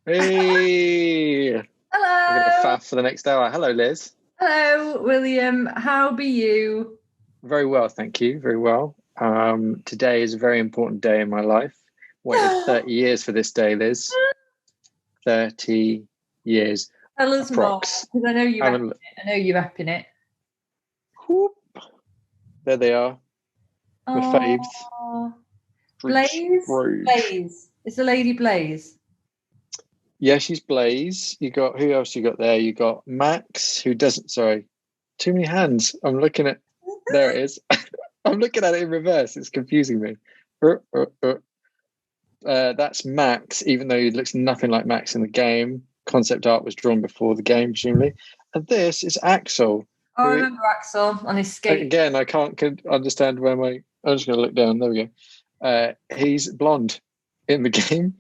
Hey, I'm gonna Hello. faff for the next hour. Hello, Liz. Hello, William. How be you? Very well, thank you. Very well. Today is a very important day in my life. Waited 30 years for this day, Liz. 30 years, Tell us more, approx. because I know you're I repping haven't. it. I know you're repping it. Whoop, there they are. My faves. Oh, Streets Blaze? Rage. Blaze. It's the lady Blaze. Yeah, she's Blaze. You got who else you got there? You got Max, who doesn't. Sorry, too many hands. I'm looking at. There it is. I'm looking at it in reverse. It's confusing me. Uh, uh, uh. That's Max, even though he looks nothing like Max in the game. Concept art was drawn before the game, presumably. And this is Axel, Oh, I who, remember Axel on his skate. again, I can't understand where my. I'm just going to look down. There we go. He's blonde in the game,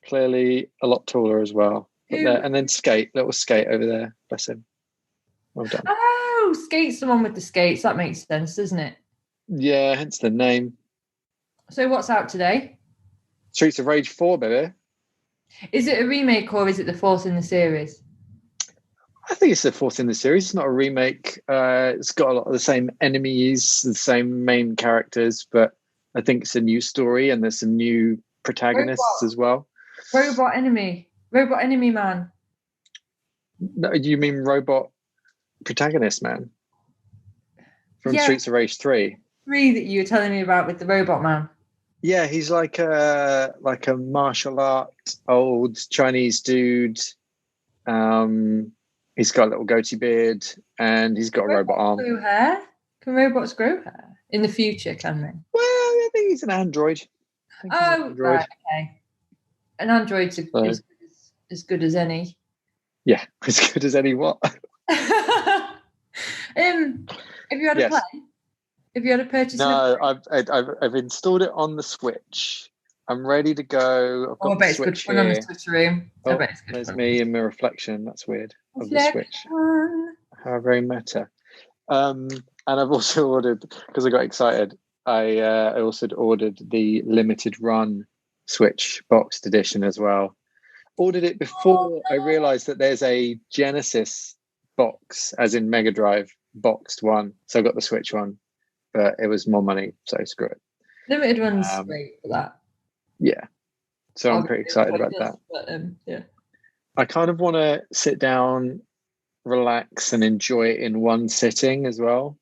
clearly a lot taller as well. But there, Who? and then skate, little skate over there. Bless him. Well done. Oh, Skate's the one with the skates. That makes sense, doesn't it? Yeah, hence the name. So what's out today? Streets of Rage 4, baby. Is it a remake or is it the fourth in the series? I think it's the fourth in the series. It's not a remake. It's got a lot of the same enemies, the same main characters, but I think it's a new story and there's some new protagonists Robot. as well. Robot enemy. Robot enemy man. No, you mean robot protagonist, man, from Yeah, Streets of Rage 3? three that you were telling me about with the robot man. Yeah, he's like a martial art old Chinese dude. Um, he's got a little goatee beard and he's got a robot Robots arm. grow hair? Can robots grow hair? In the future, can they? Well, I think he's an android. I think he's an Oh, android. right, okay. An android's So as good as any. yeah, as good as any what. Have you had a play? Yes. Have you had a purchase of a No, I've installed it on the Switch. I'm ready to go. I've Oh, I got the bet it's good Switch fun on the here. Switch room. I Oh, bet it's good there's fun. me in my reflection. That's weird of the Switch. Reflection. How very meta. And I've also ordered because I got excited. I also ordered the limited run Switch boxed edition as well. Ordered it Oh, before I realized that there's a Genesis box, as in Mega Drive boxed one. So I got the Switch one, but it was more money, so screw it. limited one's Um, great for that. yeah, so I'm pretty Obviously, excited everybody about does, that. but yeah. I kind of want to sit down, relax, and enjoy it in one sitting as well,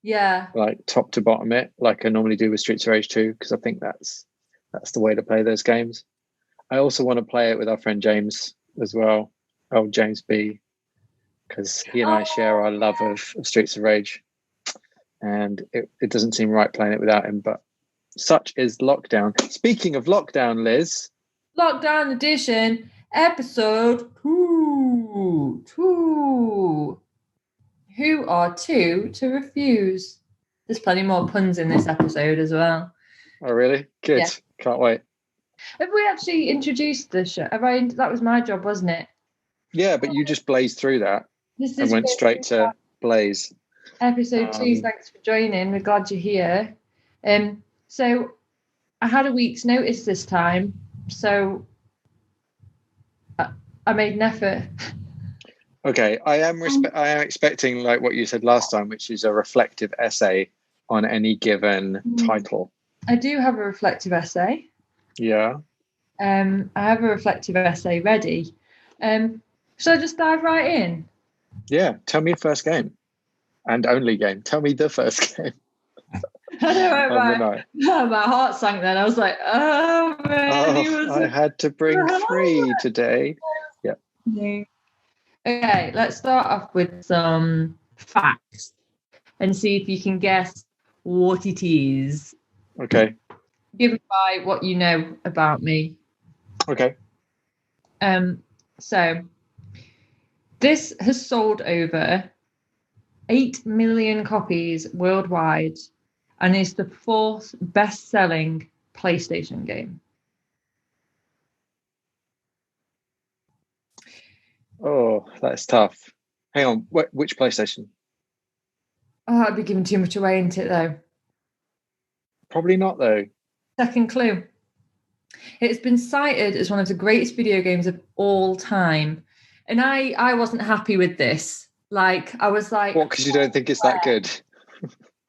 Yeah. like top to bottom it, like I normally do with Streets of Rage 2, because I think that's the way to play those games. I also want to play it with our friend James as well. Oh, James B, because he and I share Oh, our love of Streets of Rage, and it doesn't seem right playing it without him. But such is lockdown. Speaking of lockdown, Liz, Lockdown edition, episode two. Who are two to refuse? There's plenty more puns in this episode as well. oh really? Good. Yeah. Can't wait. Have we actually introduced the show? That was my job, wasn't it? Yeah, but you just blazed through that This and is went straight to Blaze. episode two. Um, Thanks for joining. We're glad you're here. So I had a week's notice this time, so I made an effort. okay, I am expecting like what you said last time, which is a reflective essay on any given title. I do have a reflective essay. Yeah. I have a reflective essay ready. Should I just dive right in? Yeah. Tell me your first game and only game. Tell me the first game I know of the night. my heart sank then. I was like, oh man, he Oh, was. I had to bring three today. Yeah. Okay, let's start off with some facts and see if you can guess what it is. Okay. Given by what you know about me. Okay. So this has sold over 8 million copies worldwide and is the fourth best-selling PlayStation game. Oh, that's tough. Hang on. Which PlayStation? Oh, I'd be giving too much away into it though. Probably not though. Second clue. It's been cited as one of the greatest video games of all time. And I wasn't happy with this. Like, I was like... What, because you don't think it's that good?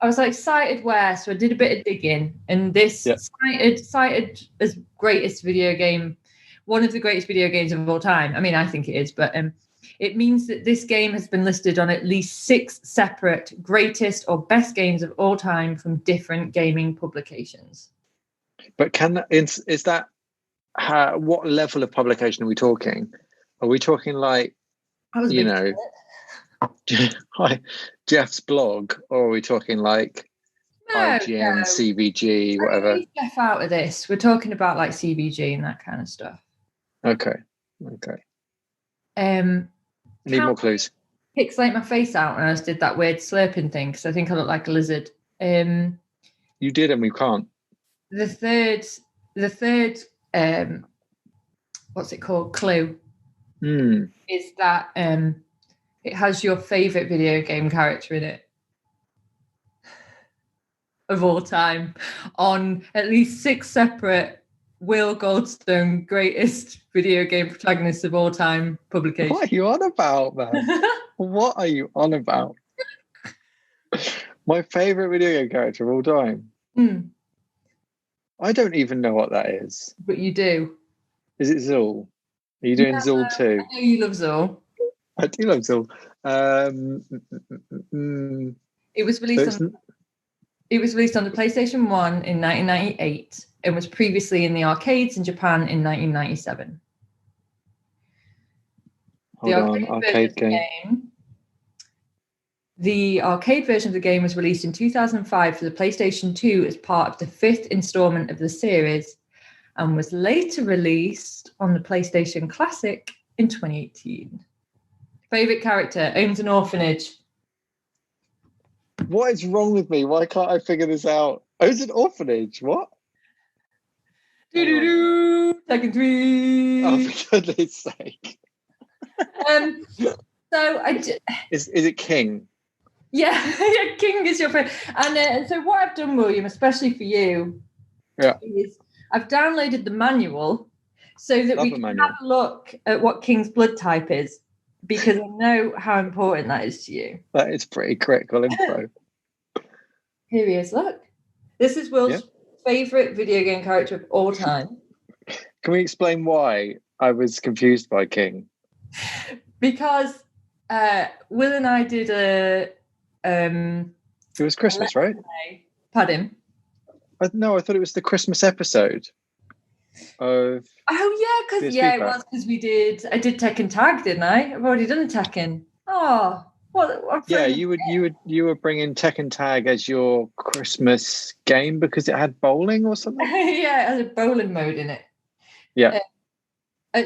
I was like, cited where? So I did a bit of digging. And this cited as greatest video game, one of the greatest video games of all time. I mean, I think it is, but it means that this game has been listed on at least 6 separate greatest or best games of all time from different gaming publications. But is that what level of publication are we talking? Are we talking like, you know, Jeff's blog, or are we talking like IGN, CBG, whatever? Leave Jeff out of this. We're talking about like CBG and that kind of stuff. Okay. Need more clues. Pixelate my face out when I just did that weird slurping thing because I think I look like a lizard. You did, and we can't. The third, what's it called? Clue. Is that it has your favorite video game character in it of all time on at least 6 separate Will Goldstone greatest video game protagonists of all time publications. What are you on about, man? What are you on about? My favorite video game character of all time. I don't even know what that is. But you do. Is it Zool? Are you doing Zool too? I know you love Zool. I do love Zool. It was released on the PlayStation 1 in 1998 and was previously in the arcades in Japan in 1997. The arcade version of the game was released in 2005 for the PlayStation 2 as part of the 5th installment of the series and was later released on the PlayStation Classic in 2018. Favorite character, owns an orphanage. What is wrong with me? Why can't I figure this out? Owns an orphanage? What? Tekken 3. Oh, for goodness sake. Is it King? Yeah, King is your friend. And so what I've done, William, especially for you, is I've downloaded the manual so that we can have a look at what King's blood type is, because I know how important that is to you. That is pretty critical info. Here he is, look. This is Will's favourite video game character of all time. Can we explain why I was confused by King? Because Will and I did it was Christmas, right? Pardon? No, I thought it was the Christmas episode of... Oh, yeah, it was because I did Tekken Tag, didn't I? I've already done Tekken. Oh, what yeah, you were bringing Tekken Tag as your Christmas game because it had bowling or something? Yeah, it had a bowling mode in it. Yeah.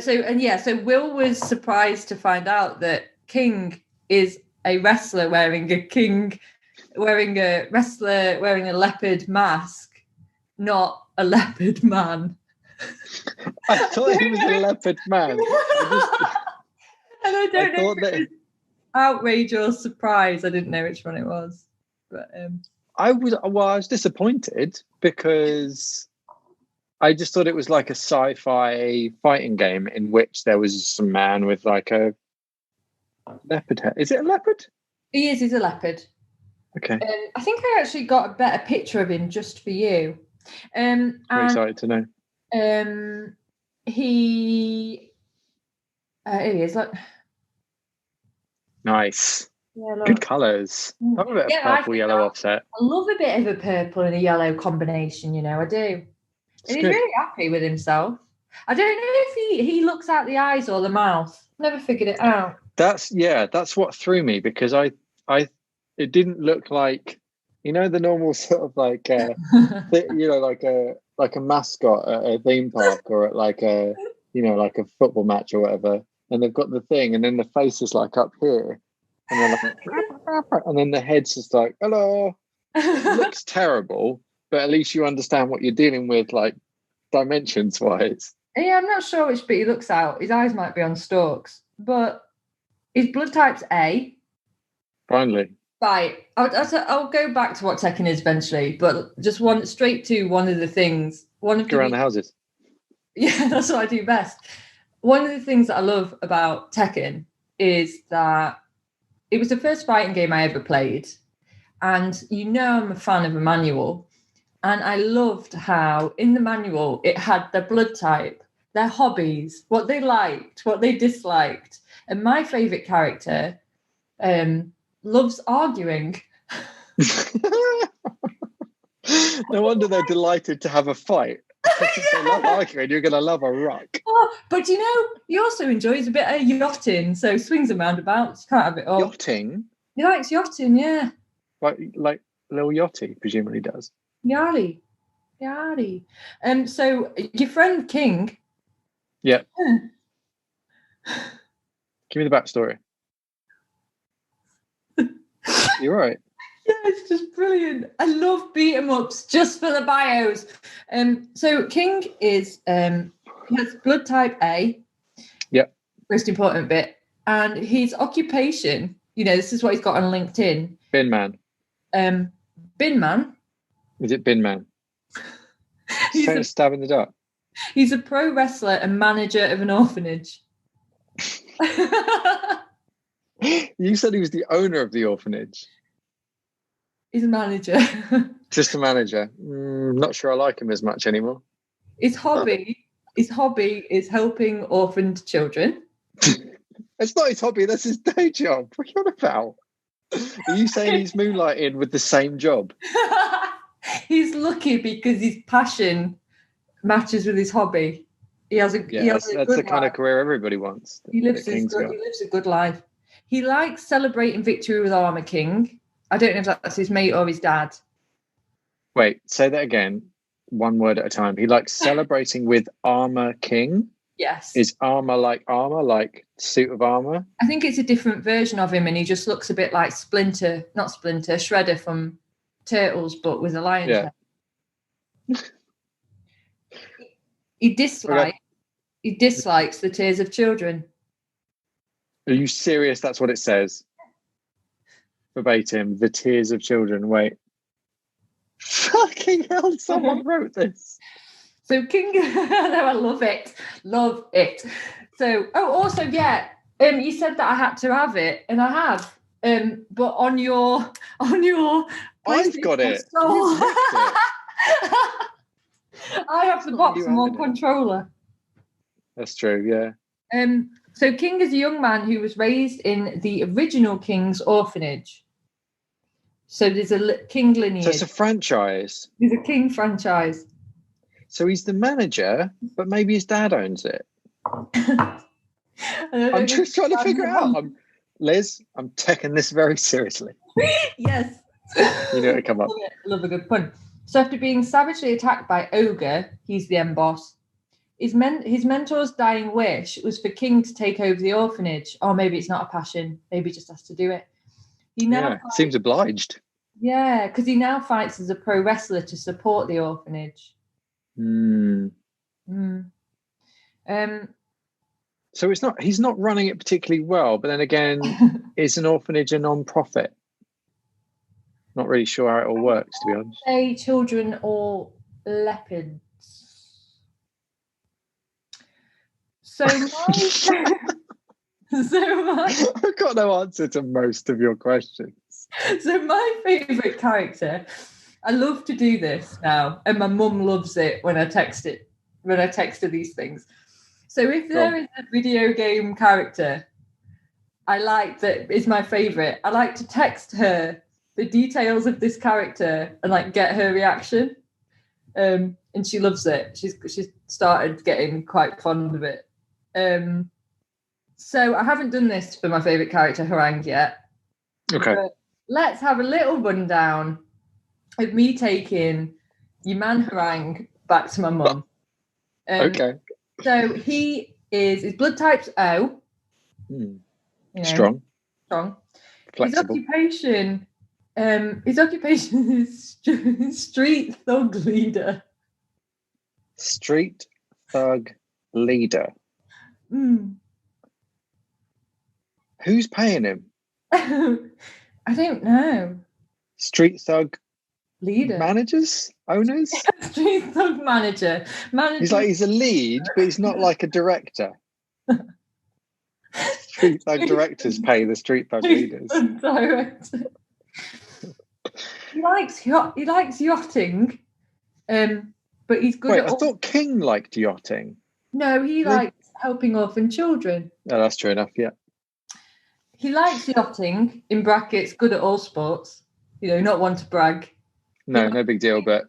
So Will was surprised to find out that King is a wrestler wearing a leopard mask, not a leopard man. I thought he was a leopard man. And I don't know if it was outrage or surprise. I didn't know which one it was. But I was disappointed because I just thought it was like a sci-fi fighting game in which there was some man with like a leopard head. Is it a leopard? He is. He's a leopard. Okay. I think I actually got a better picture of him just for you. I'm excited to know. Here he is. Look. Nice. Yeah, look. Good colours. I love a bit of purple yellow offset. I love a bit of a purple and a yellow combination. I do. And he's really happy with himself. I don't know if he looks out the eyes or the mouth. Never figured it out. That's what threw me, because it didn't look like, the normal sort of like like a mascot at a theme park or at like a football match or whatever, and they've got the thing and then the face is like up here and then like, and then the head's just like, hello. It looks terrible, but at least you understand what you're dealing with, like dimensions wise. Yeah, I'm not sure which bit he looks out. His eyes might be on stalks, but his blood type's A. Finally. Right. I'll go back to what Tekken is eventually, but just straight to one of the things. Go around the houses. Yeah, that's what I do best. One of the things that I love about Tekken is that it was the first fighting game I ever played. And I'm a fan of a manual. And I loved how in the manual it had their blood type, their hobbies, what they liked, what they disliked. And my favourite character loves arguing. No wonder they're delighted to have a fight. They love arguing. You're going to love a rock. Oh, but he also enjoys a bit of yachting, so swings and roundabouts. Can't have it all. Yachting? He likes yachting, yeah. Like little Yachty, presumably does. Yachty. So your friend King. Yeah. Give me the backstory. You're right. Yeah, it's just brilliant. I love beat 'em ups just for the bios. So King is he has blood type A. Yep. Most important bit. And his occupation, this is what he's got on LinkedIn. Bin man. Bin man. Is it bin man? He's a stab in the dark. He's a pro wrestler and manager of an orphanage. You said he was the owner of the orphanage. He's a manager. Just a manager. Not sure I like him as much anymore. His hobby is helping orphaned children. It's not his hobby, that's his day job. What are you on about? Are you saying he's moonlighting with the same job? He's lucky because his passion matches with his hobby. That's the kind of career everybody wants. He lives a good life. He likes celebrating victory with Armor King. I don't know if that's his mate or his dad. Wait, say that again. One word at a time. He likes celebrating with Armor King. Yes. Is armor, like suit of armor? I think it's a different version of him, and he just looks a bit like Shredder from Turtles, but with a lion's head. He dislikes the tears of children. Are you serious? That's what it says. Verbatim, the tears of children. Wait. Fucking hell, someone wrote this. So King, no, I love it. Love it. So, you said that I had to have it, and I have. But on your I've got it. I have the box and one controller. That's true, yeah. So King is a young man who was raised in the original King's orphanage. So there's a King lineage. So it's a franchise. There's a King franchise. So he's the manager, but maybe his dad owns it. I'm just trying to figure it out. Liz, I'm taking this very seriously. Yes. You know it come up. Love a good pun. So after being savagely attacked by Ogre, he's the end boss. His mentor's dying wish was for King to take over the orphanage. Or maybe it's not a passion. Maybe he just has to do it. Seems obliged. Yeah, because he now fights as a pro wrestler to support the orphanage. So he's not running it particularly well, but then again, is an orphanage a non-profit? Not really sure how it all works, to be honest. Say children or leopards. So I've got no answer to most of your questions. So my favourite character, I love to do this now, and my mum loves it when I text her these things. So if there is a video game character I like that is my favourite, I like to text her the details of this character and get her reaction. And she loves it. She's started getting quite fond of it. So I haven't done this for my favourite character, Harangue, yet. Okay. But let's have a little rundown of me taking your man Harangue back to my mum. Okay. So his blood type's O. Strong. Flexible. His occupation is street thug leader. Street thug leader. Who's paying him? I don't know. Street thug Leader. managers, owners. Street Thug manager. He's a lead, but he's not like a director. Street Thug directors pay the Street Thug leaders. Director. He likes yachting, but he's good Wait, at. I thought King liked yachting. No, he likes helping orphan children. No, that's true enough. Yeah. He likes yachting, in brackets, good at all sports. Not one to brag. No big deal, but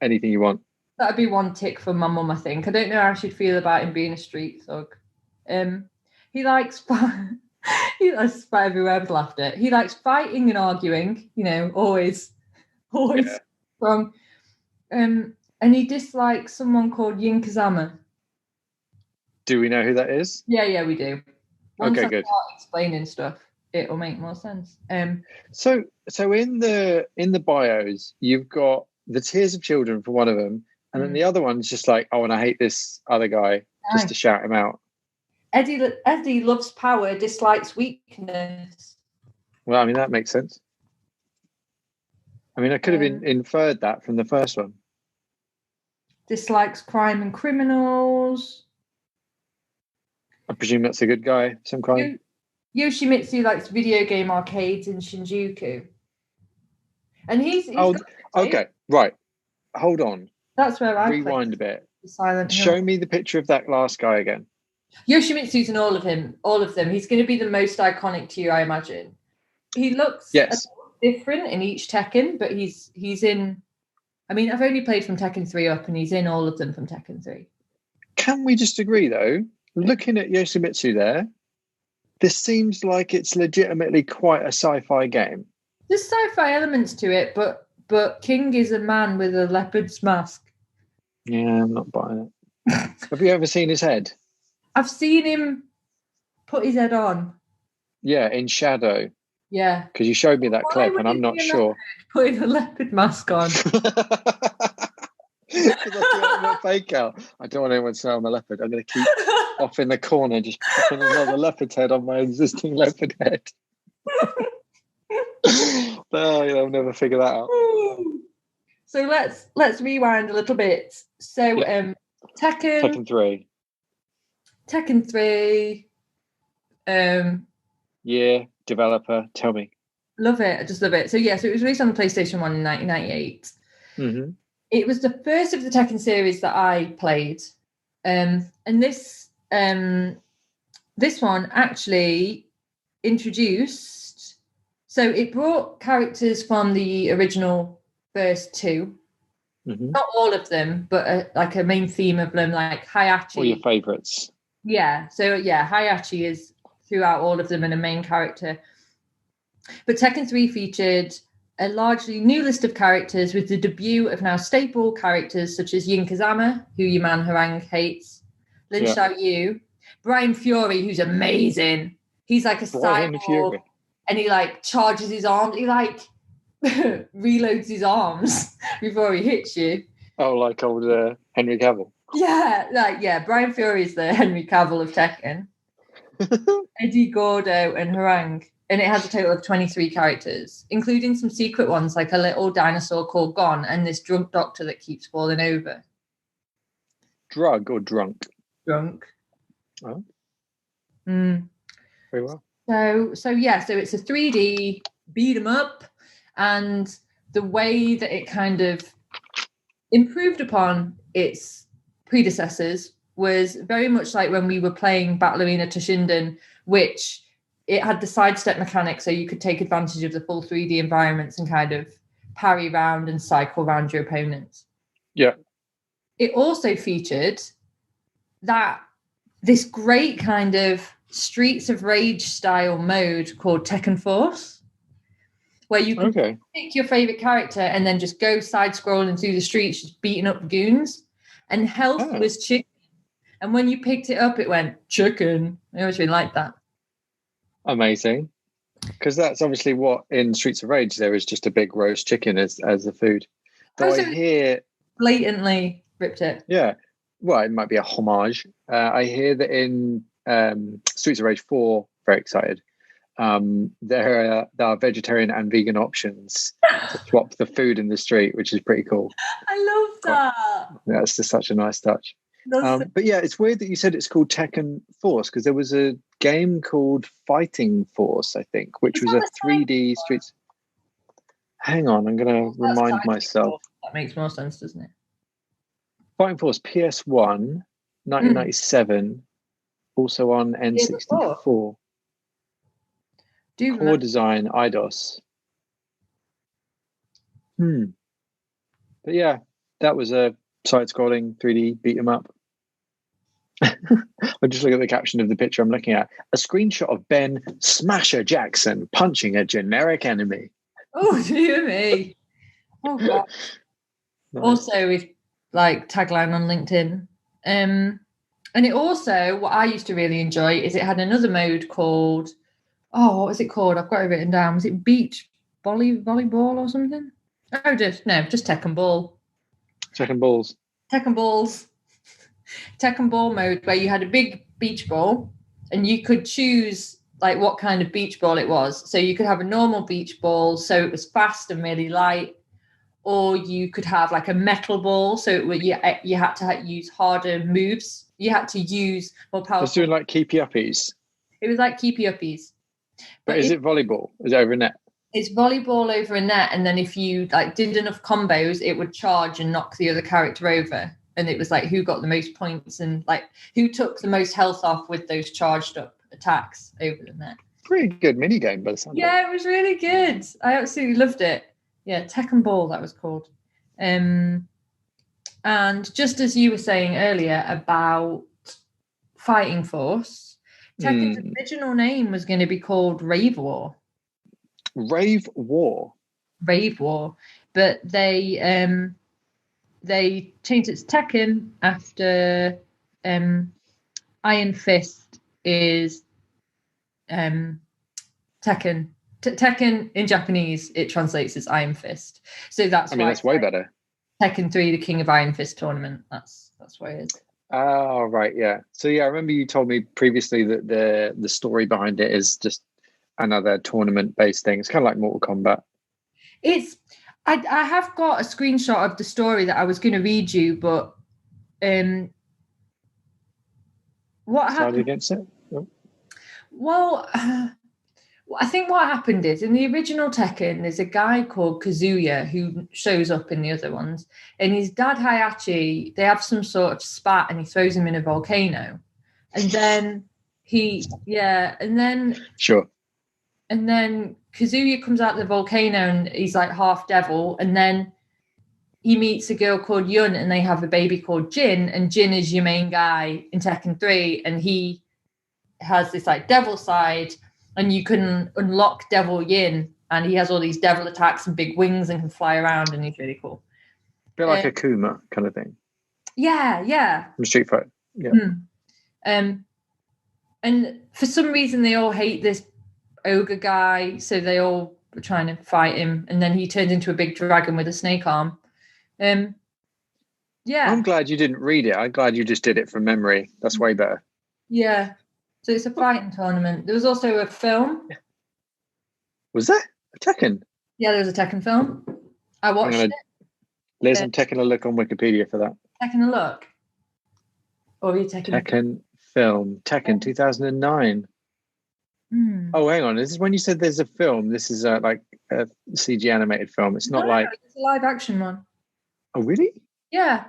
anything you want. That'd be one tick from my mum, I think. I don't know how she'd feel about him being a street thug. He likes everywhere I've laughed at. He likes fighting and arguing, always wrong. And he dislikes someone called Yin Kazama. Do we know who that is? Yeah, we do. Once okay, I good. start explaining stuff, it'll make more sense. So in the bios, you've got the tears of children for one of them, and then the other one's just like, oh, and I hate this other guy, just to shout him out. Eddie loves power, dislikes weakness. Well, I mean, that makes sense. I mean, I could have inferred that from the first one. Dislikes crime and criminals. I presume that's a good guy, some kind. Yoshimitsu likes video game arcades in Shinjuku. And he's okay, right. Hold on. That's where I rewind a bit. Silent Hill. Show me the picture of that last guy again. Yoshimitsu's in all of them. He's going to be the most iconic to you, I imagine. He looks different in each Tekken, but he's in. I mean, I've only played from Tekken 3 up, and he's in all of them from Tekken 3. Can we just agree, though? Looking at Yoshimitsu there, this seems like it's legitimately quite a sci-fi game. There's sci-fi elements to it, but King is a man with a leopard's mask. Yeah, I'm not buying it. Have you ever seen his head? I've seen him put his head on. Yeah, in shadow. Yeah. Because you showed me that clip, and I'm not sure. Putting a leopard mask on. Because that's the ultimate fake out. I don't want anyone to know I'm a leopard. I'm going to keep off in the corner, just putting another leopard's head on my existing leopard head. I'll never figure that out. So let's rewind a little bit. So Tekken 3. Tekken 3. Yeah, developer, tell me. Love it. I just love it. So it was released on the PlayStation 1 in 1998. Mm-hmm. It was the first of the Tekken series that I played. And this one actually introduced, so it brought characters from the original first two. Mm-hmm. Not all of them, but like a main theme of them, like Hayachi. All your favourites. Yeah. So Hayachi is throughout all of them and a main character. But Tekken 3 featured a largely new list of characters with the debut of now staple characters such as Yin Kazama, who your man Harang hates, Lin Xiaoyu, Brian Fury, who's amazing. He's like a cyborg, and he like charges his arms. He like reloads his arms before he hits you. Oh, like old Henry Cavill. Yeah, Brian Fury is the Henry Cavill of Tekken. Eddie Gordo and Harang. And it has a total of 23 characters, including some secret ones like a little dinosaur called Gon and this drunk doctor that keeps falling over. Drug or drunk? Drunk. Oh. Mm. Very well. So it's a 3D beat 'em up, and the way that it kind of improved upon its predecessors was very much like when we were playing Battle Arena Toshinden, which it had the sidestep mechanic, so you could take advantage of the full 3D environments and kind of parry round and cycle around your opponents. Yeah. It also featured this great kind of Streets of Rage style mode called Tekken Force, where you could pick your favorite character and then just go side scrolling through the streets, just beating up goons. And health was chicken. And when you picked it up, it went chicken. I always really liked that. Amazing, because that's obviously what in Streets of Rage there is, just a big roast chicken as the food. Though I hear blatantly ripped it. Yeah, well, it might be a homage. I hear that in Streets of Rage 4, very excited. there are vegetarian and vegan options to swap the food in the street, which is pretty cool. I love that. Yeah, it's just such a nice touch. But yeah, it's weird that you said it's called Tekken Force, because there was a game called Fighting Force, I think, which was a 3D streets. Hang on, I'm going to remind myself. That makes more sense, doesn't it? Fighting Force PS1, 1997, also on N64. Core design, IDOS. But yeah, that was a side-scrolling 3D beat 'em up. I'm just looking at the caption of the picture I'm looking at. A screenshot of Ben Smasher Jackson punching a generic enemy. Oh, dear me. Oh, God. Nice. Also, with like tagline on LinkedIn. And it also, what I used to really enjoy is it had another mode called, what was it called? I've got it written down. Was it beach volleyball or something? Oh, just Tekken Ball. Tekken Balls. Tekken Balls. Tekken Ball mode, where you had a big beach ball and you could choose like what kind of beach ball it was. So you could have a normal beach ball, so it was fast and really light, or you could have like a metal ball, so you had to use harder moves. You had to use more powerful. It was doing like keepy uppies. It was like keepy uppies. But is it volleyball? Is it over a net? It's volleyball over a net, and then if you like did enough combos, it would charge and knock the other character over. And it was like who got the most points and like who took the most health off with those charged up attacks over the net. Pretty good mini game by the sound of it. Yeah, it was really good. I absolutely loved it. Yeah, Tekken Ball, that was called. And just as you were saying earlier about Fighting Force, Tekken's original name was going to be called Rave War. Rave War. But they changed it to Tekken after Iron Fist is Tekken. Tekken in Japanese, it translates as Iron Fist. So that's that's way better. Tekken 3, the King of Iron Fist tournament. That's what it is. Oh, right, yeah. So yeah, I remember you told me previously that the story behind it is just another tournament-based thing. It's kind of like Mortal Kombat. I have got a screenshot of the story that I was going to read you, but what happened against it? Oh. Well, I think what happened is in the original Tekken, there's a guy called Kazuya who shows up in the other ones, and his dad Hayachi, they have some sort of spat, and he throws him in a volcano, and then Sure. And then Kazuya comes out of the volcano and he's like half devil. And then he meets a girl called Yun and they have a baby called Jin. And Jin is your main guy in Tekken 3. And he has this like devil side and you can unlock Devil Yin. And he has all these devil attacks and big wings and can fly around and he's really cool. A bit like a Kuma kind of thing. Yeah. From Street Fighter. Yeah. And for some reason they all hate this ogre guy, so they all were trying to fight him, and then he turned into a big dragon with a snake arm. I'm glad you didn't read it. I'm glad you just did it from memory. That's way better. Yeah, so it's a fighting tournament. There was also a film. Was there a Tekken? Yeah, there was a Tekken film. I watched it. Liz, I'm taking a look on Wikipedia for that. Taking a look, or are you taking Tekken film? Tekken 2009. Oh, hang on. This is when you said there's a film. This is like a CG animated film. It's not like it's a live action one. Oh, really? Yeah.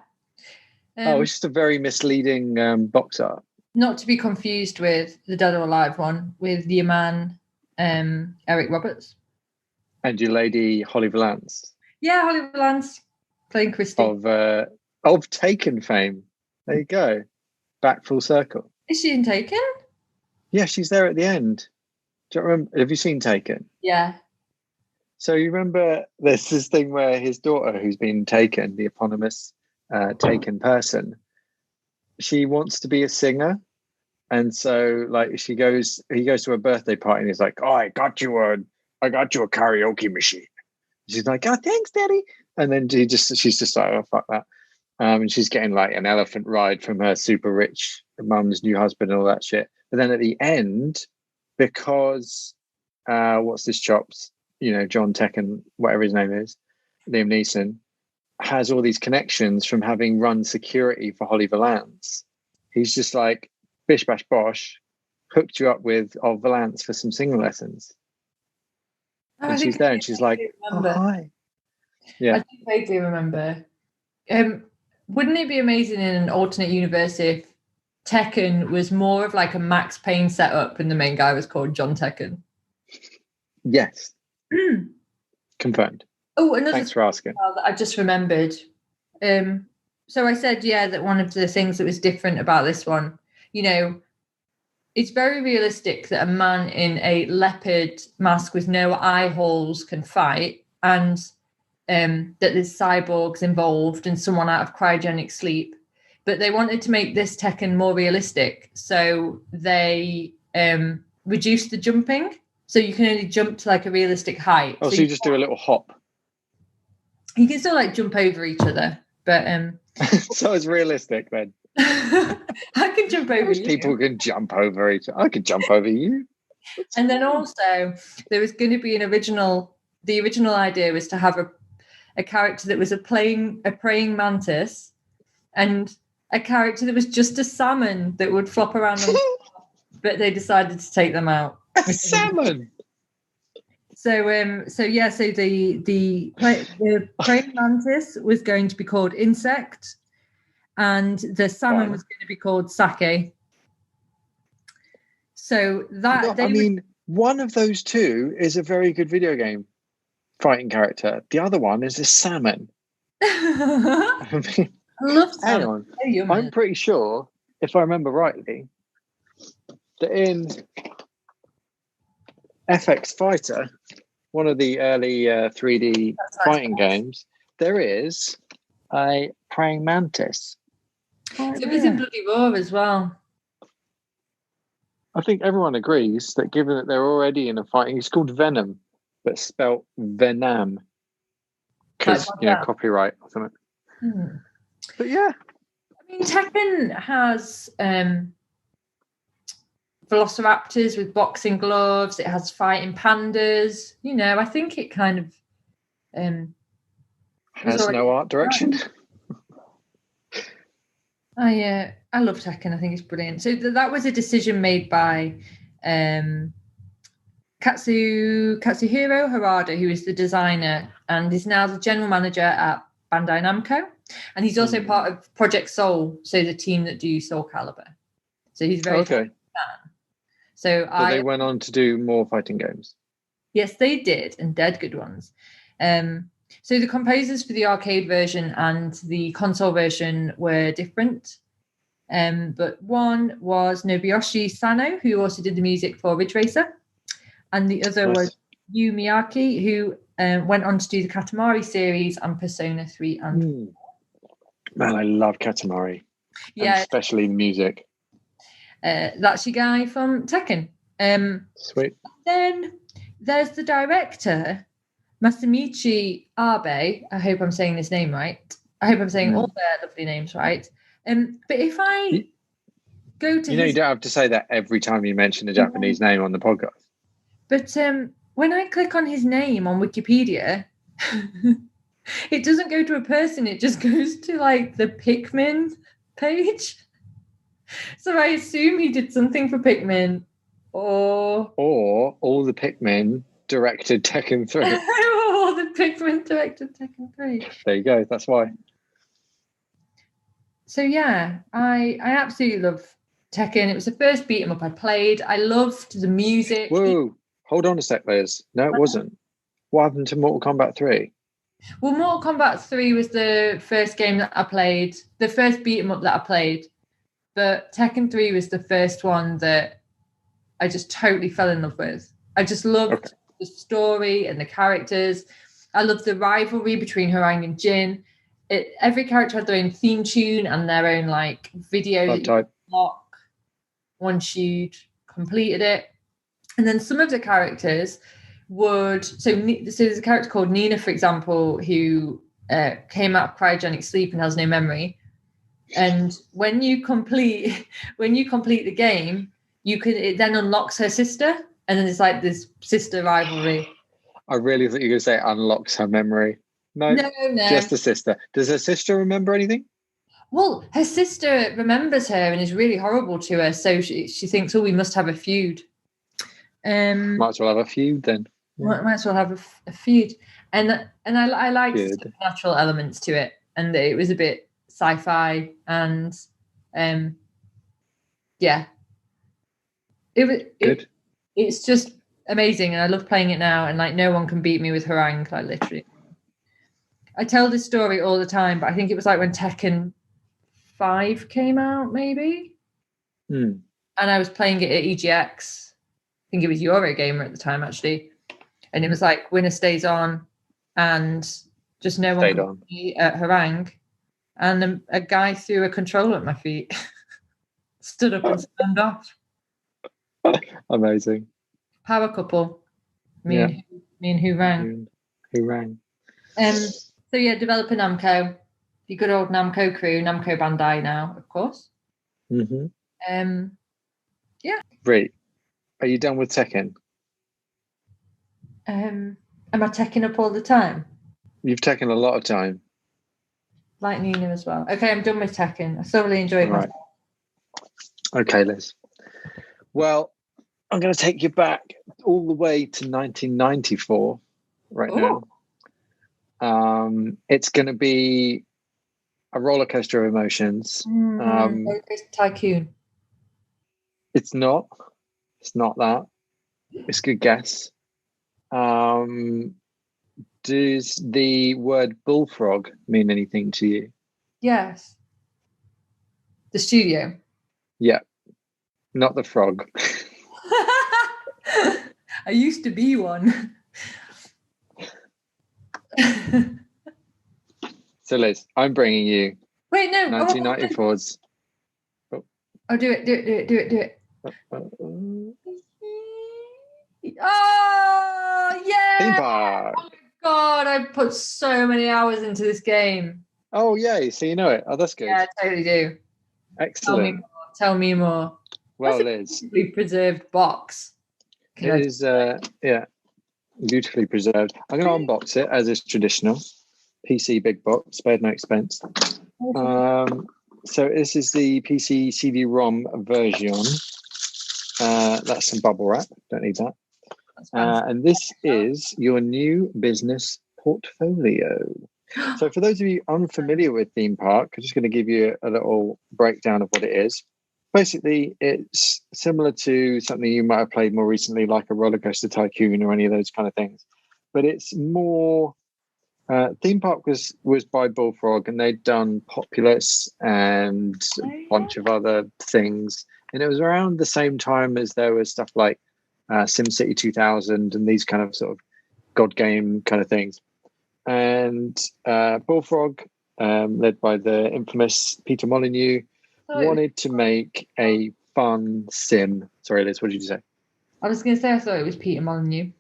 It's just a very misleading box art. Not to be confused with the Dead or Alive one with your man Eric Roberts and your lady Holly Valance. Yeah, Holly Valance playing Christy of Taken fame. There you go. Back full circle. Is she in Taken? Yeah, she's there at the end. Do you remember? Have you seen Taken? Yeah. So you remember there's this thing where his daughter, who's been taken, the eponymous taken person, she wants to be a singer. And so like he goes to a birthday party and he's like, oh, I got you a karaoke machine. She's like, oh, thanks, Daddy. And then she's just like, oh, fuck that. And she's getting like an elephant ride from her super rich mum's new husband and all that shit. But then at the end, because what's this chops? John Tekken, whatever his name is, Liam Neeson, has all these connections from having run security for Holly Valance. He's just like, bish bash bosh, hooked you up with Valance for some singing lessons. And she's there and she's like, oh, hi. Yeah. I do vaguely remember. Wouldn't it be amazing in an alternate universe if Tekken was more of like a Max Payne setup and the main guy was called John Tekken? Yes. Confirmed. Oh, another Thanks for asking. That I just remembered. So I said, that one of the things that was different about this one, it's very realistic that a man in a leopard mask with no eye holes can fight, and that there's cyborgs involved and someone out of cryogenic sleep. But they wanted to make this Tekken more realistic, so they reduced the jumping, so you can only jump to like a realistic height. Oh, so you just do a little hop. You can still like jump over each other, but so it's realistic then. I can jump over you. People can jump over each other. I could jump over you. And then also there was going to be the original idea was to have a character that was a praying mantis, and a character that was just a salmon that would flop around on the but they decided to take them out. A salmon. So the praying mantis was going to be called Insect, and the salmon was going to be called Sake. So one of those two is a very good video game fighting character. The other one is a salmon. I love salmon. Hang on. I'm pretty sure, if I remember rightly, that in FX Fighter, one of the early 3D fighting games, there is a praying mantis. It was in Bloody Roar as well. I think everyone agrees that given that they're already in a fighting, it's called Venom, but spelt Venom, because copyright or something. But yeah, I mean, Tekken has velociraptors with boxing gloves. It has fighting pandas. I think it kind of has no art direction. I love Tekken. I think it's brilliant. So that was a decision made by Katsuhiro Harada, who is the designer and is now the general manager at Bandai Namco. And he's also part of Project Soul, so the team that do Soul Calibur. So he's very fan. So they went on to do more fighting games. Yes, they did, and dead good ones. So the composers for the arcade version and the console version were different. But one was Nobuyoshi Sano, who also did the music for Ridge Racer. And the other was Yu Miyake, who went on to do the Katamari series and Persona 3 and 4. Man, I love Katamari. Yeah. And especially the music. That's your guy from Tekken. Sweet. Then there's the director, Masamichi Abe. I hope I'm saying his name right. I hope I'm saying all their lovely names right. But if I go to you don't have to say that every time you mention a Japanese name on the podcast. But when I click on his name on Wikipedia, it doesn't go to a person. It just goes to like the Pikmin page. So I assume he did something for Pikmin, or all the Pikmin directed Tekken 3. All the Pikmin directed Tekken 3. There you go. That's why. So yeah, I absolutely love Tekken. It was the first beat 'em up I played. I loved the music. Whoa, hold on a sec, Liz. No, it wasn't. What happened to Mortal Kombat 3? Well, Mortal Kombat 3 was the first game that I played, the first beat 'em up that I played. But Tekken 3 was the first one that I just totally fell in love with. I just loved the story and the characters. I loved the rivalry between Harang and Jin. Every character had their own theme tune and their own like video that you could lock once you'd completed it. And then some of the characters would so there's a character called Nina, for example, who came out of cryogenic sleep and has no memory. And when you complete the game, it then unlocks her sister, and then it's like this sister rivalry. I really thought you were going to say unlocks her memory. No, No. just the sister. Does her sister remember anything? Well, her sister remembers her and is really horrible to her, so she thinks, oh, we must have a feud. Might as well have a feud then. Might as well have a feud. And I liked the supernatural elements to it, and it was a bit sci-fi, and yeah, it's just amazing, and I love playing it now. And like, no one can beat me with harangue, like literally. I tell this story all the time, but I think it was like when Tekken 5 came out, maybe. And I was playing it at EGX. I think it was Eurogamer at the time, actually. And it was like winner stays on, and just no one could beat me at harangue. And a guy threw a controller at my feet, stood up and stand off. Amazing. Power couple. Me and Who Rang. Who Rang. So yeah, developer Namco, the good old Namco crew, Namco Bandai now, of course. Mm-hmm. Yeah. Great. Are you done with Tekken? Am I Tekken up all the time? You've taken a lot of time. Like Nina as well. Okay, I'm done with Tekken. I thoroughly enjoyed myself. Okay, Liz. Well, I'm going to take you back all the way to 1994 right now. It's going to be a roller coaster of emotions. Tycoon. It's not. It's not that. It's a good guess. Does the word bullfrog mean anything to you? Yes. The studio. Yeah. Not the frog. I used to be one. So Liz, I'm bringing you. Wait, no. 1994's. Oh, do it. Oh, yeah. Theme park. Oh, my God. I put so many hours into this game. Oh, yay. So you know it. Oh, that's good. Yeah, I totally do. Excellent. Tell me more. Well, that's Liz. A beautifully preserved box. It is, beautifully preserved. I'm going to unbox it as is traditional. PC big box, spared no expense. So this is the PC CD-ROM version. That's some bubble wrap. Don't need that. And this is your new business portfolio. So for those of you unfamiliar with theme park, I'm just going to give you a little breakdown of what it is. Basically, it's similar to something you might have played more recently, like a roller coaster tycoon or any of those kind of things. But it's more... theme park was by Bullfrog, and they'd done Populous and a bunch of other things. And it was around the same time as there was stuff like SimCity 2000 and these kind of sort of God game kind of things. And Bullfrog, led by the infamous Peter Molyneux, wanted to make a fun sim. Sorry, Liz, what did you say? I was going to say I thought it was Peter Molyneux.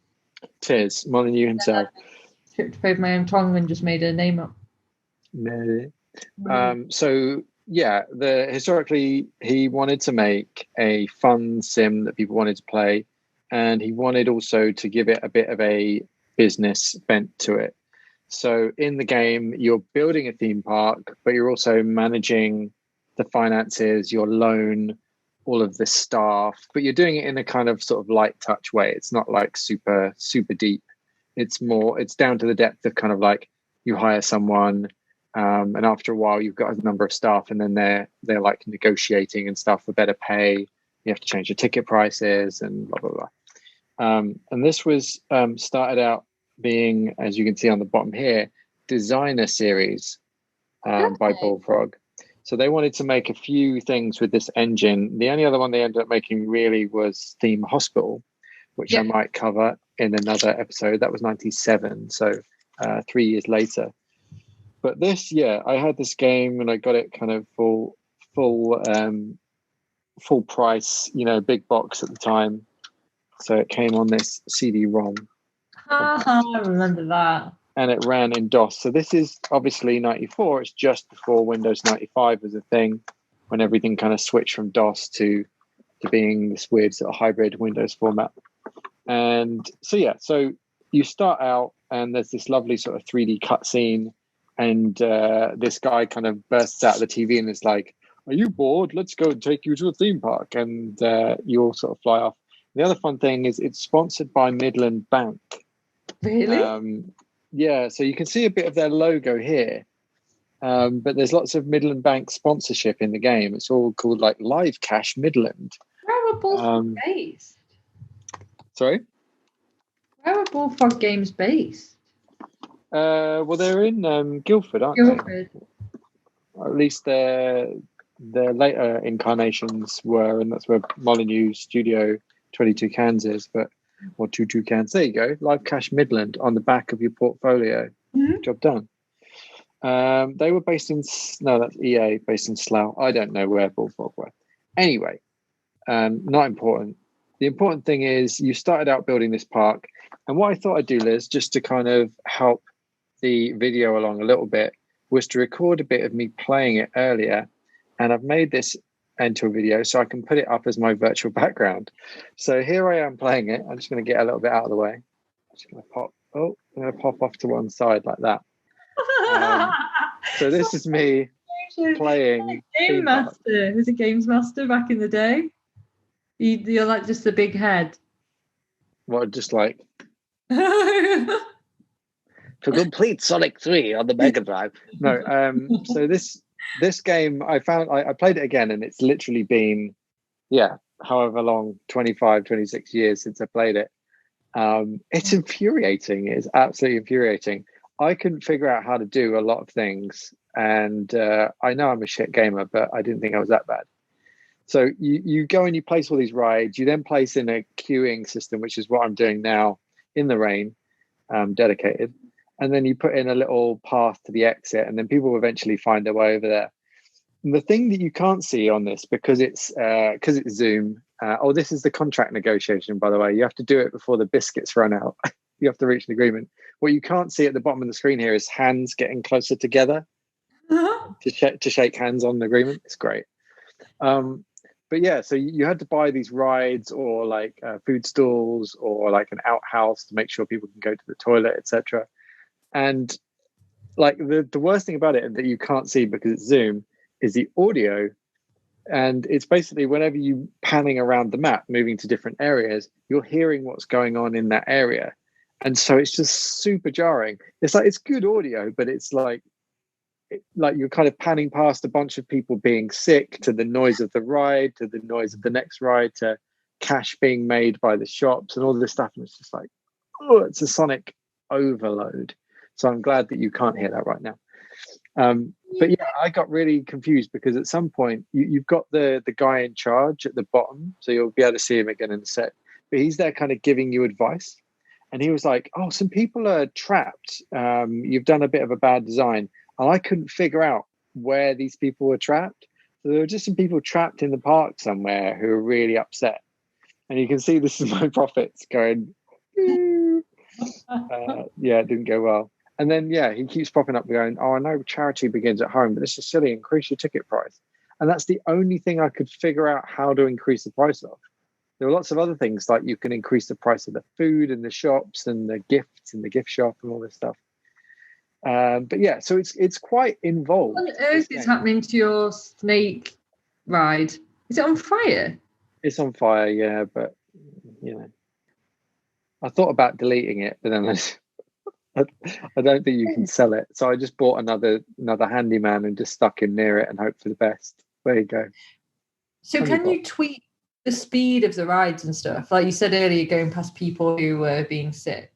Tis Molyneux himself. Tripped over my own tongue and just made a name up. So yeah, historically he wanted to make a fun sim that people wanted to play, and he wanted also to give it a bit of a business bent to it. So in the game, you're building a theme park, but you're also managing the finances, your loan, all of the staff, but you're doing it in a kind of sort of light touch way. It's not like super deep. It's down to the depth of kind of like you hire someone, and after a while you've got a number of staff, and then they're like negotiating and stuff for better pay. You have to change your ticket prices and blah blah blah. And this was started out being, as you can see on the bottom here, designer series by Bullfrog. So they wanted to make a few things with this engine. The only other one they ended up making really was Theme Hospital, which I might cover in another episode. That was 97, so 3 years later. But this, I had this game and I got it kind of full price, big box at the time. So it came on this CD-ROM. I remember that. And it ran in DOS. So this is obviously 94. It's just before Windows 95 was a thing, when everything kind of switched from DOS to to being this weird sort of hybrid Windows format. And so you start out and there's this lovely sort of 3D cutscene, and this guy kind of bursts out of the TV and is like, "Are you bored? Let's go and take you to a theme park." And you all sort of fly off. The other fun thing is it's sponsored by Midland Bank. Really? Yeah, so you can see a bit of their logo here. But there's lots of Midland Bank sponsorship in the game. It's all called like Live Cash Midland. Where were Bullfrog based? Sorry? Where were Bullfrog Games based? Well, they're in Guildford, aren't they? Or at least their later incarnations were, and that's where Molyneux Studio 22 Cans is. Or 22 Cans. There you go. Live Cash Midland on the back of your portfolio. Mm-hmm. Job done. They were based in that's EA, based in Slough. I don't know where Bullfrog were. Anyway, not important. The important thing is you started out building this park, and what I thought I'd do, Liz, just to kind of help the video along a little bit, was to record a bit of me playing it earlier, and I've made this into a video so I can put it up as my virtual background. So here I am playing it. I'm just going to get a little bit out of the way. I'm going to pop off to one side like that. So this is me playing. Game Master. Was a Games Master back in the day? You're like just a big head. What, just like to complete Sonic 3 on the Mega Drive? No. So this game I played it again, and it's literally been however long, 25, 26 years since I played it. It's infuriating. It's absolutely infuriating. I couldn't figure out how to do a lot of things, and I know I'm a shit gamer, but I didn't think I was that bad. So you go and you place all these rides. You then place in a queuing system, which is what I'm doing now in the rain, dedicated. And then you put in a little path to the exit, and then people will eventually find their way over there. And the thing that you can't see on this, because it's Zoom. This is the contract negotiation, by the way. You have to do it before the biscuits run out. You have to reach an agreement. What you can't see at the bottom of the screen here is hands getting closer together to shake hands on the agreement. It's great. But yeah, so you had to buy these rides or like food stalls or like an outhouse to make sure people can go to the toilet, etc. And like the worst thing about it that you can't see because it's Zoom is the audio. And it's basically whenever you panning around the map, moving to different areas, you're hearing what's going on in that area. And so it's just super jarring. It's like, it's good audio, but it's like you're kind of panning past a bunch of people being sick, to the noise of the ride, to the noise of the next ride, to cash being made by the shops and all this stuff. And it's just like, oh, it's a sonic overload. So I'm glad that you can't hear that right now. But yeah, I got really confused because at some point you've got the guy in charge at the bottom, so you'll be able to see him again in a sec. But he's there kind of giving you advice. And he was like, oh, some people are trapped. You've done a bit of a bad design. And I couldn't figure out where these people were trapped. So there were just some people trapped in the park somewhere who were really upset. And you can see this is my profits going, it didn't go well. And then, he keeps popping up going, oh, I know charity begins at home, but this is silly. Increase your ticket price. And that's the only thing I could figure out how to increase the price of. There are lots of other things, like you can increase the price of the food and the shops and the gifts in the gift shop and all this stuff. But yeah, so it's quite involved. What on earth is happening to your snake ride? Is it on fire? It's on fire, yeah, but I thought about deleting it, but then I don't think you can sell it. So I just bought another handyman and just stuck him near it and hope for the best. There you go. So can you tweak the speed of the rides and stuff? Like you said earlier, going past people who were being sick.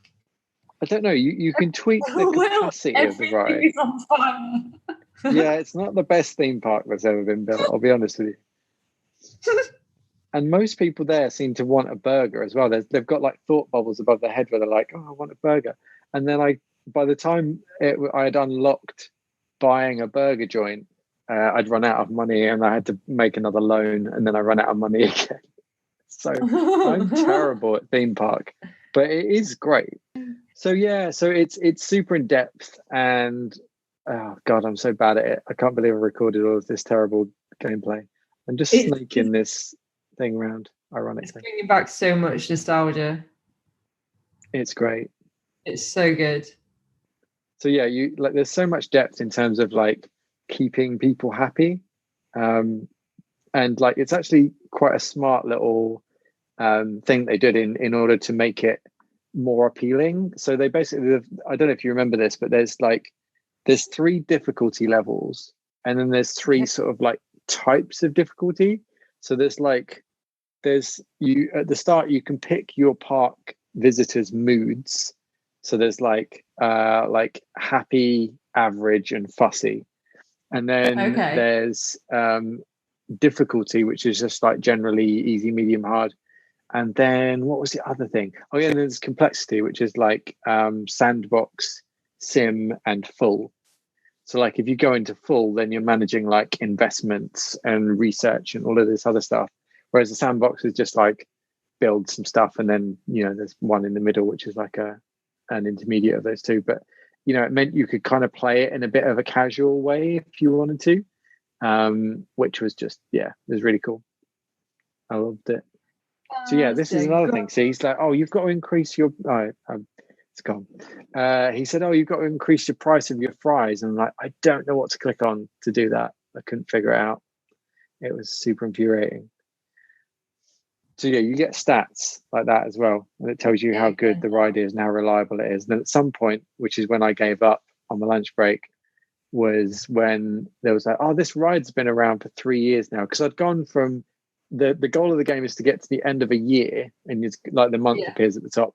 I don't know. You can tweak the capacity of the ride. Is on fire. Yeah, it's not the best theme park that's ever been built, I'll be honest with you. And most people there seem to want a burger as well. They've got like thought bubbles above their head where they're like, oh, I want a burger. And then by the time I had unlocked buying a burger joint, I'd run out of money and I had to make another loan, and then I run out of money again. So I'm terrible at theme park, but it is great. So so it's super in depth, and oh god, I'm so bad at it. I can't believe I recorded all of this terrible gameplay. I'm just snaking this thing around, It's ironically. bringing back so much nostalgia. It's great. It's so good. So yeah, there's so much depth in terms of like keeping people happy. And like it's actually quite a smart little thing they did in order to make it more appealing. So they basically, I don't know if you remember this, but there's 3 difficulty levels, and then there's 3 sort of like types of difficulty. So there's you at the start you can pick your park visitors' moods. So there's like happy, average, and fussy, and then there's difficulty, which is just like generally easy, medium, hard. And then what was the other thing? Oh yeah, and there's complexity, which is like sandbox, sim, and full. So like if you go into full, then you're managing like investments and research and all of this other stuff. Whereas the sandbox is just like build some stuff, and then there's one in the middle, which is like an intermediate of those two. But it meant you could kind of play it in a bit of a casual way if you wanted to, which was just it was really cool. I loved it. So yeah, this is another thing. So he's like, "Oh, you've got to increase your." It's gone. He said, "Oh, you've got to increase your price of your fries." And I'm like, I don't know what to click on to do that. I couldn't figure it out. It was super infuriating. So yeah, you get stats like that as well, and it tells you how good the ride is and how reliable it is. And then at some point, which is when I gave up on my lunch break, was when there was like, "Oh, this ride's been around for 3 years now," because I'd gone from the goal of the game is to get to the end of a year, and it's like the month appears at the top,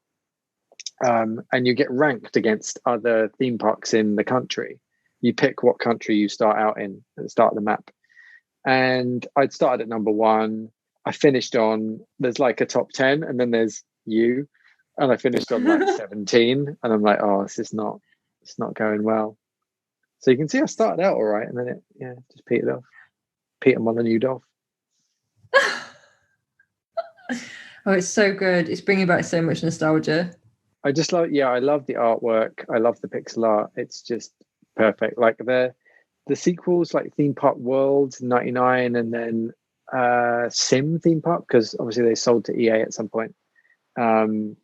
and you get ranked against other theme parks in the country. You pick what country you start out in at the start of the map, and I'd started at number 1. I finished on there's like a top 10, and then there's you, and I finished on like 17, and I'm like, oh, it's not going well. So you can see I started out all right, and then it just petered off. Peter Molyneux off. Oh, it's so good. It's bringing back so much nostalgia. I just love I love the artwork. I love the pixel art. It's just perfect. Like the sequels, like Theme Park World 99, and then Sim Theme Park, because obviously they sold to EA at some point. And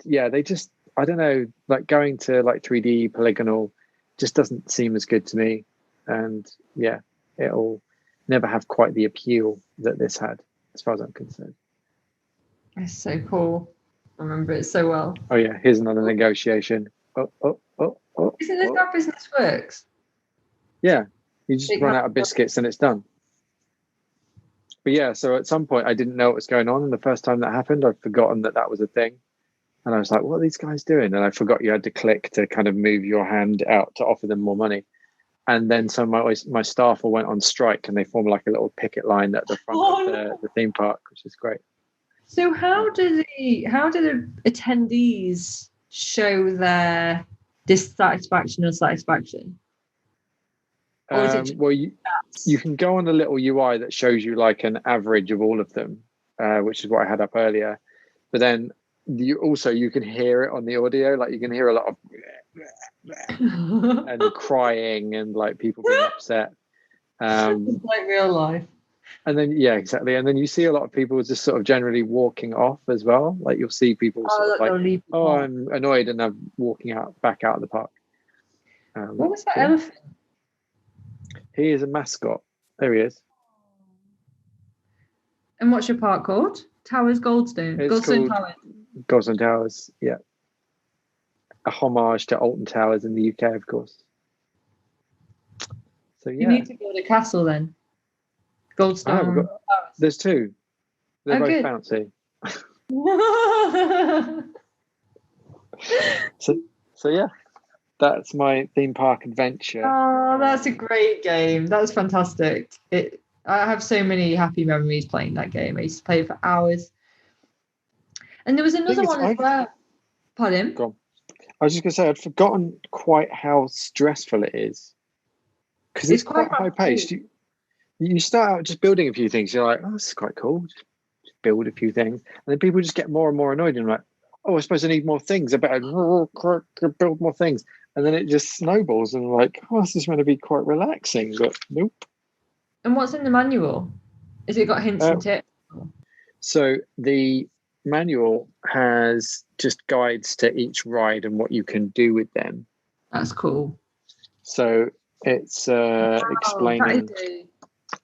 they just, I don't know, like going to like 3D polygonal just doesn't seem as good to me. And it'll never have quite the appeal that this had, as far as I'm concerned. It's so cool. I remember it so well. Oh yeah, here's another negotiation. Oh. Isn't this how business works? Yeah, you just run out of biscuits and it's done. But yeah, so at some point I didn't know what was going on, and the first time that happened, I'd forgotten that was a thing. And I was like, what are these guys doing? And I forgot you had to click to kind of move your hand out to offer them more money. And then some of my staff all went on strike, and they formed like a little picket line at the front of the theme park, which is great. So how do the attendees show their dissatisfaction or satisfaction? Or is it well, you can go on a little UI that shows you like an average of all of them, which is what I had up earlier. But then you can hear it on the audio, like you can hear a lot of and crying and like people being upset. It's like real life. And then exactly. And then you see a lot of people just sort of generally walking off as well. Like you'll see people I'm annoyed, and I'm walking back out of the park. What was that elephant? He is a mascot. There he is. And what's your park called? Towers Goldstone. Goldstone Towers. Goldstone Towers, yeah. A homage to Alton Towers in the UK, of course. So yeah. You need to build a castle then. Goldstone. There's 2. They're both bouncy. so yeah. That's my theme park adventure. Oh, that's a great game. That's fantastic. I have so many happy memories playing that game. I used to play it for hours. And there was another one as well. Pardon? Go on. I was just going to say, I'd forgotten quite how stressful it is. Because it's quite high-paced. You start out just building a few things. You're like, oh, this is quite cool. Just build a few things. And then people just get more and more annoyed. And like, oh, I suppose I need more things. I better build more things. And then it just snowballs, and like, oh, this is going to be quite relaxing, but nope. And what's in the manual? Has it got hints and tips? So the manual has just guides to each ride and what you can do with them. That's cool. So it's explaining. That is a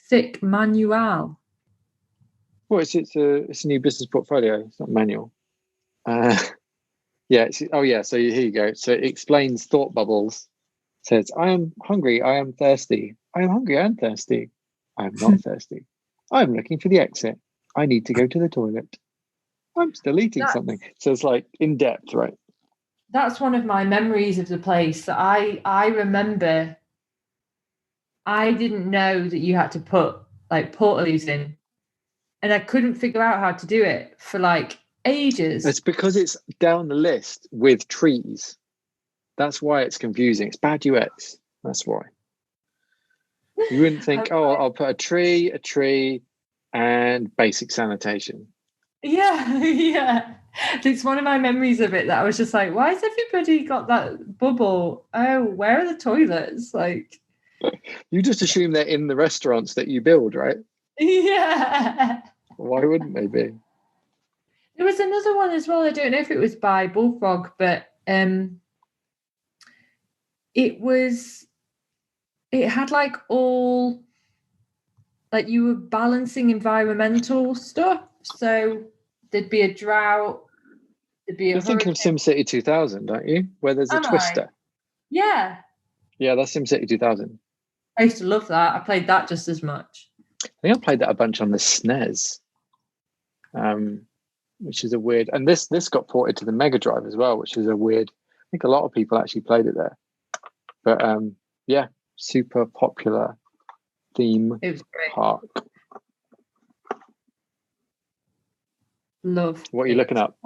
thick manual. Well, it's a new business portfolio. It's not manual. Yeah. So here you go. So it explains thought bubbles. It says, I am hungry. I am thirsty. I am hungry. I am thirsty. I am not thirsty. I am looking for the exit. I need to go to the toilet. I'm still eating something. So it's like in depth, right? That's one of my memories of the place. I remember I didn't know that you had to put like portaloos in, and I couldn't figure out how to do it for like ages. It's because it's down the list with trees. That's why it's confusing. It's bad UX. That's why. You wouldn't think, I'll put a tree, and basic sanitation. Yeah, yeah. It's one of my memories of it that I was just like, why has everybody got that bubble? Oh, where are the toilets? Like, you just assume they're in the restaurants that you build, right? Yeah. Why wouldn't they be? There was another one as well. I don't know if it was by Bullfrog, but it had like all, like you were balancing environmental stuff. So there'd be a drought, there'd be a You're thinking of SimCity 2000, aren't you? Where there's a twister. Yeah. Yeah, that's SimCity 2000. I used to love that. I played that just as much. I think I played that a bunch on the SNES, which is a weird. And this got ported to the Mega Drive as well, which is a weird. I think a lot of people actually played it there. But yeah, super popular theme park. Love. What are you looking up?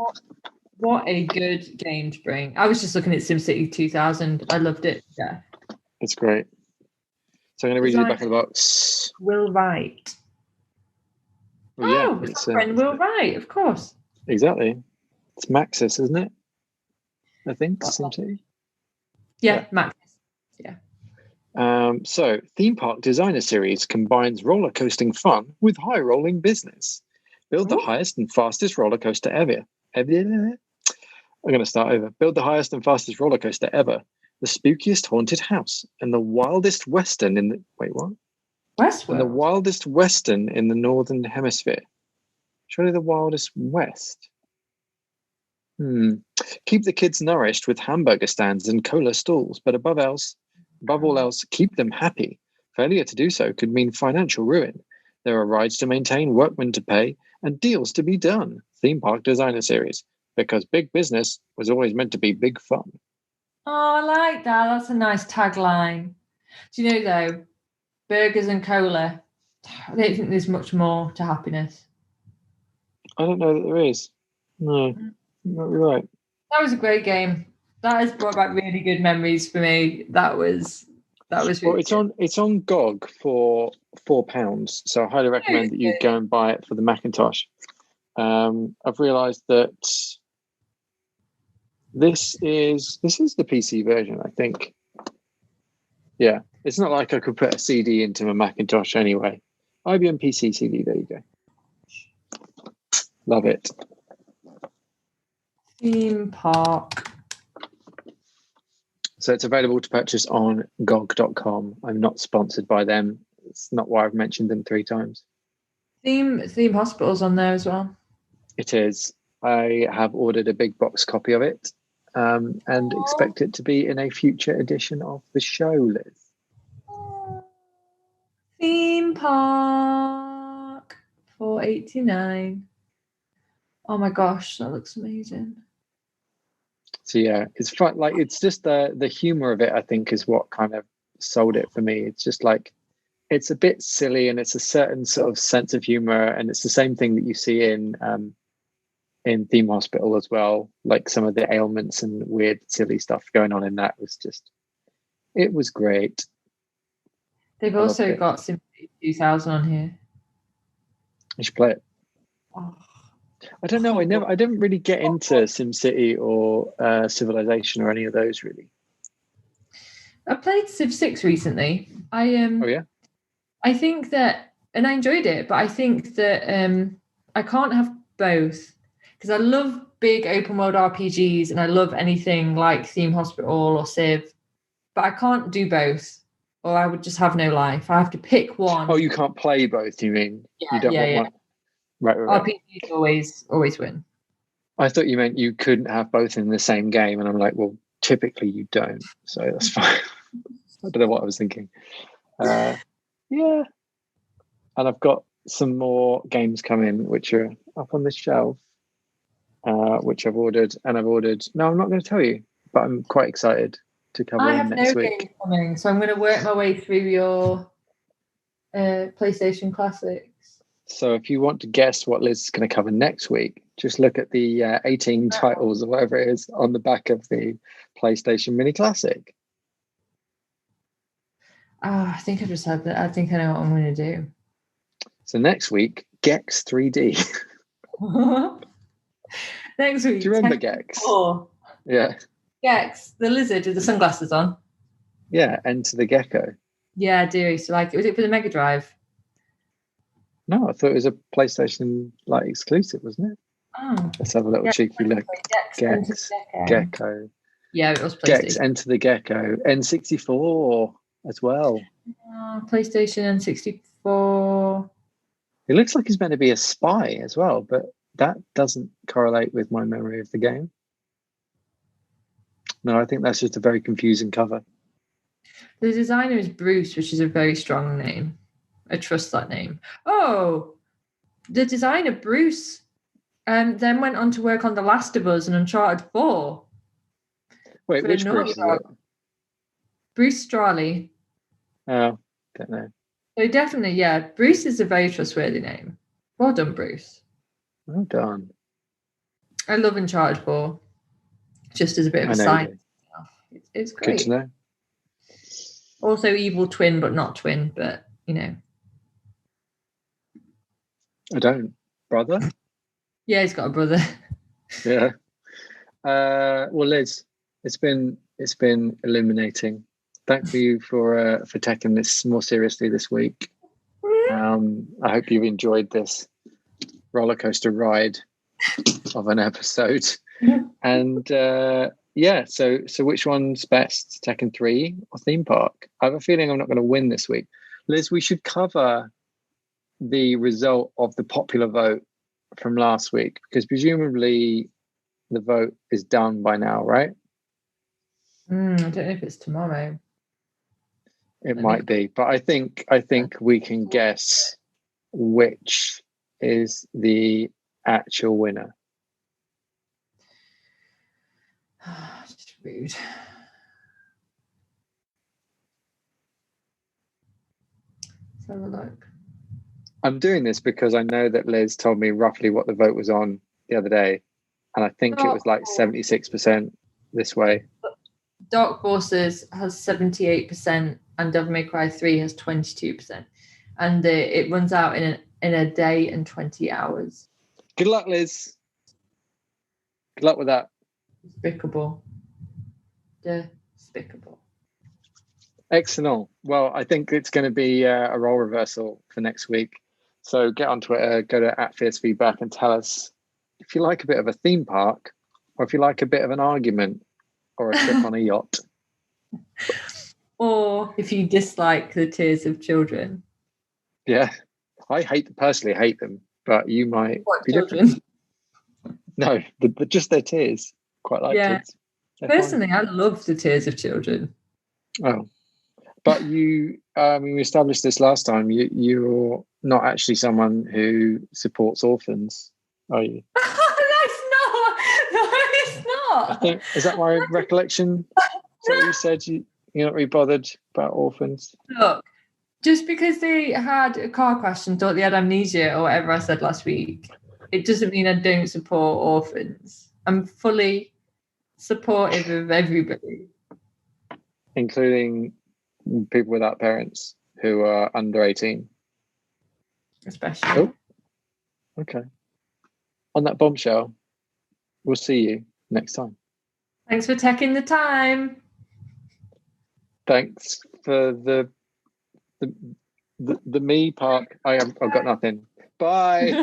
What a good game to bring. I was just looking at SimCity 2000. I loved it. Yeah. It's great. So I'm going to read you the back of the box. Will Wright. Well, yeah, it's our friend Will Wright, of course. Exactly. It's Maxis, isn't it? I think SimCity. Yeah, Maxis. Yeah. So, Theme Park Designer Series combines roller coasting fun with high rolling business. Build the highest and fastest roller coaster ever. I'm going to start over. Build the highest and fastest roller coaster ever. The spookiest haunted house and the wildest western in the Westworld. And the wildest western in the northern hemisphere. Surely the wildest west. Keep the kids nourished with hamburger stands and cola stalls, but above all else, keep them happy. Failure to do so could mean financial ruin. There are rides to maintain, workmen to pay, and deals to be done. Theme Park Designer Series, because big business was always meant to be big fun. Oh, I like that. That's a nice tagline. Do you know, though, burgers and cola, I don't think there's much more to happiness. I don't know that there is. No, you're right. That was a great game. That has brought back really good memories for me. That was really well, it's good. It's on GOG for £4, so I highly recommend that you go and buy it for the Macintosh. I've realised that this is the PC version, I think. Yeah, it's not like I could put a CD into my Macintosh anyway. IBM PC CD, there you go. Love it. Theme Park. So it's available to purchase on GOG.com. I'm not sponsored by them. It's not why I've mentioned them 3 times. Theme Hospital's on there as well. It is. I have ordered a big box copy of it and expect it to be in a future edition of the show, Liz. Theme Park $4.89. Oh my gosh, that looks amazing. So yeah, it's fun. Like, it's just the humor of it, I think, is what kind of sold it for me. It's just like, it's a bit silly and it's a certain sort of sense of humor, and it's the same thing that you see in Theme Hospital as well. Like some of the ailments and weird silly stuff going on in that it was great. They've also got SimCity 2000 on here. You should play it. Oh. I don't know. I didn't really get into SimCity or Civilization or any of those really. I played Civ 6 recently. Oh yeah. I think that and I enjoyed it, but I think that I can't have both because I love big open world RPGs and I love anything like Theme Hospital or Civ, but I can't do both, or I would just have no life. I have to pick one. Oh, you can't play both, you mean? Yeah, you don't want one. Right. RPGs always win. I thought you meant you couldn't have both in the same game, and I'm like, well, typically you don't, so that's fine. I don't know what I was thinking. Yeah, and I've got some more games coming which are up on the shelf, which I've ordered. No, I'm not going to tell you, but I'm quite excited to cover I them have next no week. games coming, so I'm going to work my way through your PlayStation Classics. So if you want to guess what Liz is going to cover next week, just look at the 18 titles or whatever it is on the back of the PlayStation Mini Classic. I think I just had that. I think I know what I'm going to do. So next week, Gex 3D. Next week. Do you remember Gex? Yeah. Gex, the lizard with the sunglasses on. Yeah, Enter the Gecko. Yeah, I do. So, like, was it for the Mega Drive? No, I thought it was a PlayStation exclusive, wasn't it? Oh. Let's have a little cheeky look. Gex, Gecko. Yeah, it was PlayStation. Gex, Enter the Gecko. N64 as well. PlayStation N64. It looks like he's meant to be a spy as well, but that doesn't correlate with my memory of the game. No, I think that's just a very confusing cover. The designer is Bruce, which is a very strong name. I trust that name. Oh, the designer, Bruce, then went on to work on The Last of Us and Uncharted 4. Wait, which Bruce is it? Bruce Straley. Oh, don't know. So definitely, yeah, Bruce is a very trustworthy name. Well done, Bruce. Well done. I love Uncharted 4. Just as a bit of a side. It's great. Good to know. Also evil twin, but not twin, but, you know. I don't. Brother? Yeah, he's got a brother. Yeah. Well, Liz, it's been illuminating. Thank you for taking this more seriously this week. I hope you've enjoyed this roller coaster ride of an episode. And so which one's best, Tekken 3 or Theme Park? I have a feeling I'm not going to win this week. Liz, we should cover the result of the popular vote from last week, because presumably the vote is done by now, right? I don't know if it's tomorrow. It might be, but I think we can guess which is the actual winner. It's rude. Let's have a look. I'm doing this because I know that Liz told me roughly what the vote was on the other day, and I think it was like 76% this way. Dark Forces has 78% and Devil May Cry 3 has 22%. And it runs out in a day and 20 hours. Good luck, Liz. Good luck with that. Despicable. Excellent. Well, I think it's going to be a role reversal for next week. So get on Twitter, go to @FierceFeedback and tell us if you like a bit of a theme park or if you like a bit of an argument or a trip on a yacht. Or if you dislike the Tears of Children. Yeah. I personally hate them, but you might be children? Different. No, just their tears. Quite like kids. Personally, I love the Tears of Children. Oh. But we established this last time. You're not actually someone who supports orphans, are you? That's not. No, it's not. Is that my recollection? So you said you're not really bothered about orphans? Look, just because they had a car crash and thought they had amnesia or whatever I said last week, it doesn't mean I don't support orphans. I'm fully supportive of everybody. Including people without parents who are under 18. Especially. Oh, okay. On that bombshell, we'll see you next time. Thanks for taking the time. Thanks for the the me park. I've got nothing. Bye.